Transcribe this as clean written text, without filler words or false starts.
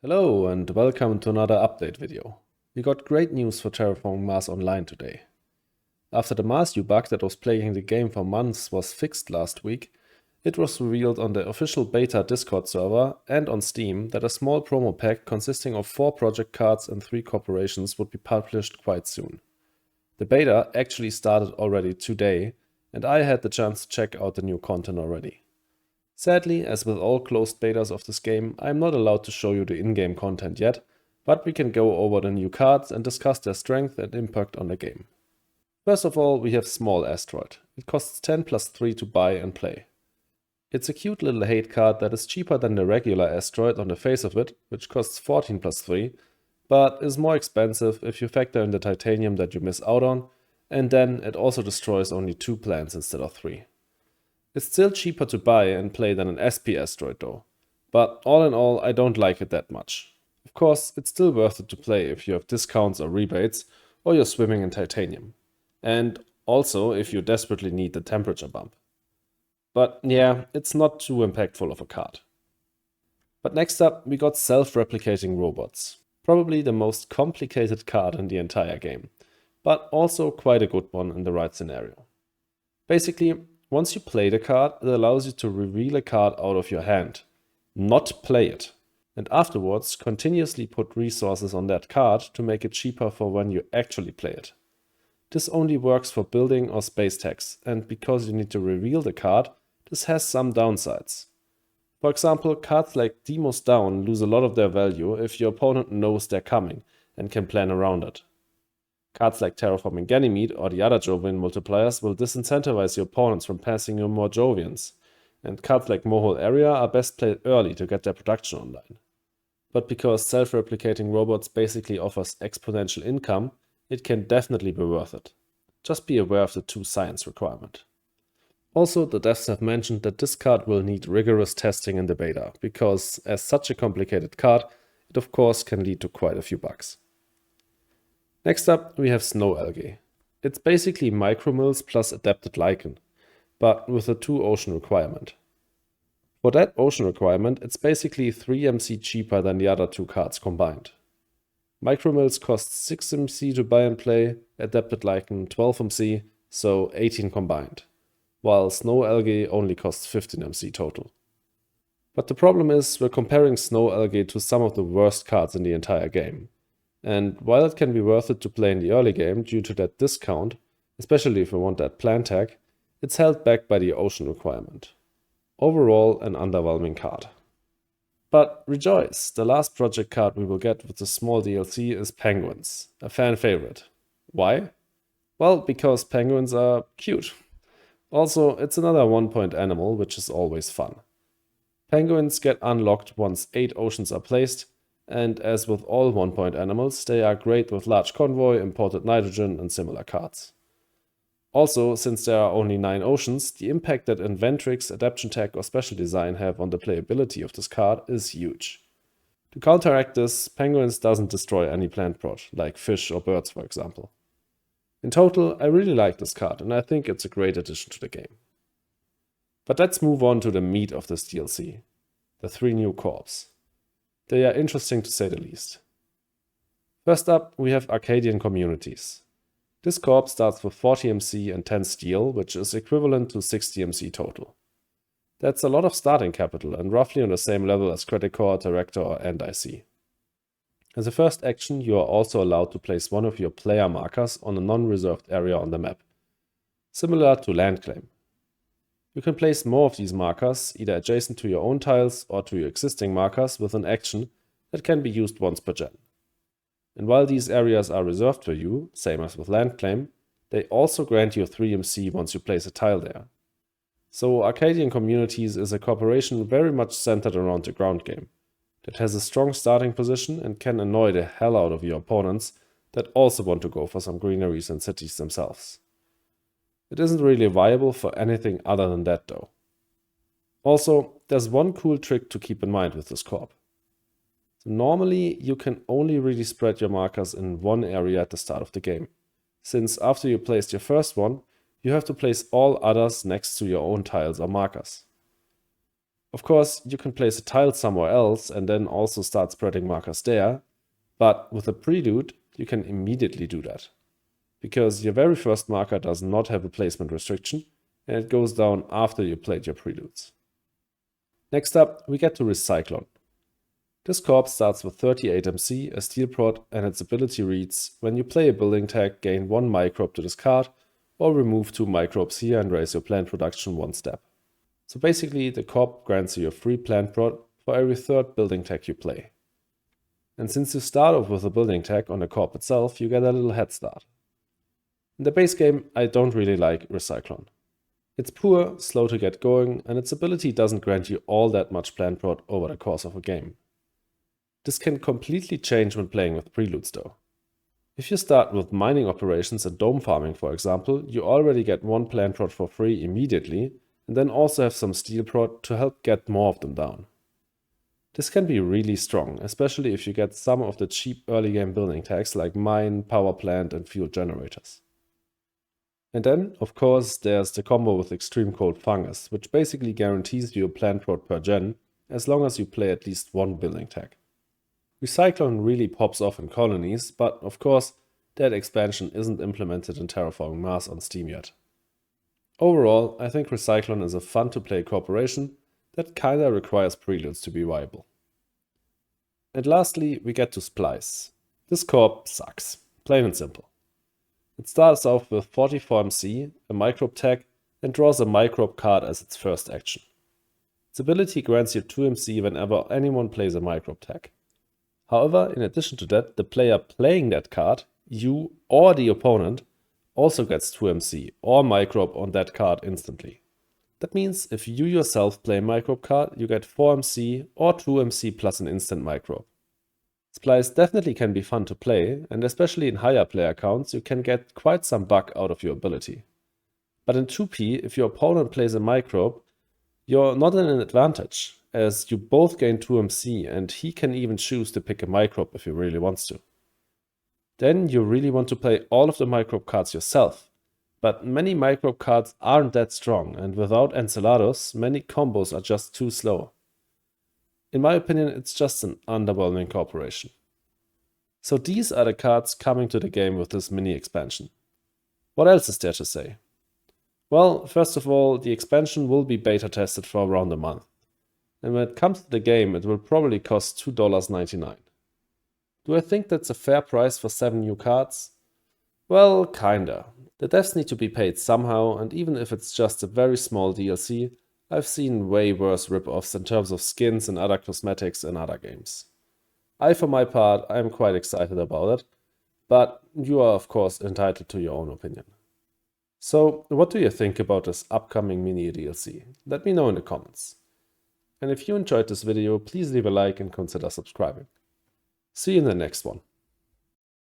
Hello and welcome to another update video. We got great news for Terraforming Mars Online today. After the Mars bug that was plaguing the game for months was fixed last week, it was revealed on the official beta Discord server and on Steam that a small promo pack consisting of 4 project cards and 3 corporations would be published quite soon. The beta actually started already today, and I had the chance to check out the new content already. Sadly, as with all closed betas of this game, I am not allowed to show you the in-game content yet, but we can go over the new cards and discuss their strength and impact on the game. First of all, we have Small Asteroid. It costs 10 plus 3 to buy and play. It's a cute little hate card that is cheaper than the regular Asteroid on the face of it, which costs 14 plus 3, but is more expensive if you factor in the titanium that you miss out on, and then it also destroys only 2 planets instead of 3. It's still cheaper to buy and play than an SP Asteroid though, but all in all I don't like it that much. Of course, it's still worth it to play if you have discounts or rebates, or you're swimming in titanium. And also if you desperately need the temperature bump. But yeah, it's not too impactful of a card. But next up we got Self-Replicating Robots. Probably the most complicated card in the entire game, but also quite a good one in the right scenario. Basically, once you play the card, it allows you to reveal a card out of your hand, not play it, and afterwards continuously put resources on that card to make it cheaper for when you actually play it. This only works for building or space tags, and because you need to reveal the card, this has some downsides. For example, cards like Demos Down lose a lot of their value if your opponent knows they're coming and can plan around it. Cards like Terraforming Ganymede or the other Jovian multipliers will disincentivize your opponents from passing you more Jovians, and cards like Mohole Area are best played early to get their production online. But because self-replicating robots basically offers exponential income, it can definitely be worth it. Just be aware of the 2 science requirement. Also, the devs have mentioned that this card will need rigorous testing in the beta, because as such a complicated card, it of course can lead to quite a few bugs. Next up, we have Snow Algae. It's basically micromills plus adapted lichen, but with a 2 ocean requirement. For that ocean requirement, it's basically 3 MC cheaper than the other 2 cards combined. Micromills cost 6 MC to buy and play, adapted lichen 12 MC, so 18 combined, while Snow Algae only costs 15 MC total. But the problem is, we're comparing Snow Algae to some of the worst cards in the entire game. And while it can be worth it to play in the early game due to that discount, especially if you want that plant tag, it's held back by the ocean requirement. Overall, an underwhelming card. But rejoice, the last project card we will get with the small DLC is Penguins, a fan favorite. Why? Well, because penguins are cute. Also, it's another 1-point animal, which is always fun. Penguins get unlocked once 8 oceans are placed, and as with all 1-point animals, they are great with large convoy, imported nitrogen, and similar cards. Also, since there are only 9 oceans, the impact that Inventrix, Adaption Tag, or Special Design have on the playability of this card is huge. To counteract this, Penguins doesn't destroy any plant prot, like fish or birds for example. In total, I really like this card, and I think it's a great addition to the game. But let's move on to the meat of this DLC, the 3 new corps. They are interesting to say the least. First up, we have Arcadian Communities. This corps starts with 40 MC and 10 steel, which is equivalent to 60 MC total. That's a lot of starting capital and roughly on the same level as Credit Core, Director, and IC. As a first action, you are also allowed to place one of your player markers on a non-reserved area on the map, similar to land claim. You can place more of these markers, either adjacent to your own tiles or to your existing markers with an action that can be used once per gen. And while these areas are reserved for you, same as with land claim, they also grant you 3 MC once you place a tile there. So Arcadian Communities is a corporation very much centered around the ground game, that has a strong starting position and can annoy the hell out of your opponents that also want to go for some greeneries and cities themselves. It isn't really viable for anything other than that though. Also, there's one cool trick to keep in mind with this corp. So normally, you can only really spread your markers in one area at the start of the game, since after you placed your first one, you have to place all others next to your own tiles or markers. Of course, you can place a tile somewhere else and then also start spreading markers there, but with a prelude, you can immediately do that. Because your very first marker does not have a placement restriction, and it goes down after you played your preludes. Next up, we get to Recyclone. This corp starts with 38 MC, a steel prod, and its ability reads: when you play a building tag, gain 1 microbe to discard, or remove 2 microbes here and raise your plant production 1 step. So basically, the corp grants you a free plant prod for every third building tag you play. And since you start off with a building tag on the corp itself, you get a little head start. In the base game, I don't really like Recyclone. It's poor, slow to get going, and its ability doesn't grant you all that much plant prod over the course of a game. This can completely change when playing with preludes though. If you start with mining operations and dome farming, for example, you already get 1 plant prod for free immediately, and then also have some steel prod to help get more of them down. This can be really strong, especially if you get some of the cheap early game building tags like mine, power plant, and fuel generators. And then, of course, there's the combo with Extreme Cold Fungus, which basically guarantees you a plant prod per gen, as long as you play at least 1 building tag. Recyclone really pops off in colonies, but of course, that expansion isn't implemented in Terraforming Mars on Steam yet. Overall, I think Recyclone is a fun to play corporation that kinda requires preludes to be viable. And lastly, we get to Splice. This corp sucks, plain and simple. It starts off with 44 MC, a microbe tag, and draws a microbe card as its first action. Its ability grants you 2 MC whenever anyone plays a microbe tag. However, in addition to that, the player playing that card, you or the opponent, also gets 2 MC or microbe on that card instantly. That means if you yourself play a microbe card, you get 4 MC or 2 MC plus an instant microbe. Splice definitely can be fun to play, and especially in higher player counts, you can get quite some buck out of your ability. But in 2P, if your opponent plays a microbe, you're not in an advantage, as you both gain 2 MC and he can even choose to pick a microbe if he really wants to. Then you really want to play all of the microbe cards yourself, but many microbe cards aren't that strong, and without Enceladus, many combos are just too slow. In my opinion, it's just an underwhelming corporation. So these are the cards coming to the game with this mini expansion. What else is there to say? Well, first of all, the expansion will be beta tested for around a month. And when it comes to the game, it will probably cost $2.99. Do I think that's a fair price for 7 new cards? Well, kinda. The devs need to be paid somehow, and even if it's just a very small DLC, I've seen way worse rip-offs in terms of skins and other cosmetics in other games. For my part, I'm quite excited about it, but you are of course entitled to your own opinion. So, what do you think about this upcoming mini DLC? Let me know in the comments. And if you enjoyed this video, please leave a like and consider subscribing. See you in the next one.